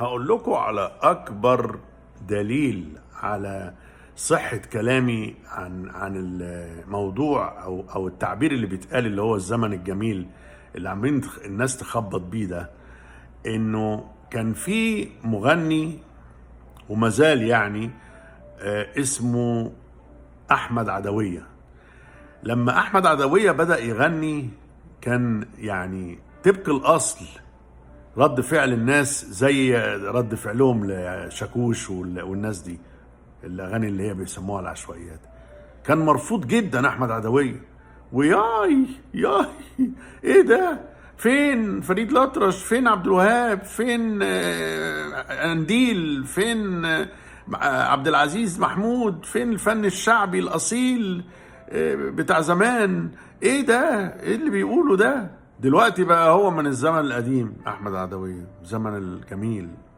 هقول لكم على أكبر دليل على صحة كلامي عن الموضوع أو التعبير اللي بيتقال اللي هو الزمن الجميل اللي عمالين الناس تخبط بيه ده. إنه كان في مغني وما زال يعني اسمه أحمد عدوية. لما أحمد عدوية بدأ يغني كان يعني طبق الأصل رد فعل الناس زي رد فعلهم لشاكوش والناس دي، الاغاني اللي هي بيسموها العشوائيات. كان مرفوض جدا احمد عدوية. وياي ياي ايه ده؟ فين فريد الأطرش؟ فين عبد الوهاب؟ فين قنديل؟ فين عبد العزيز محمود؟ فين الفن الشعبي الأصيل بتاع زمان؟ ايه ده؟ ايه اللي بيقوله ده؟ دلوقتي بقى هو من الزمن القديم، احمد عدوية، زمن الجميل.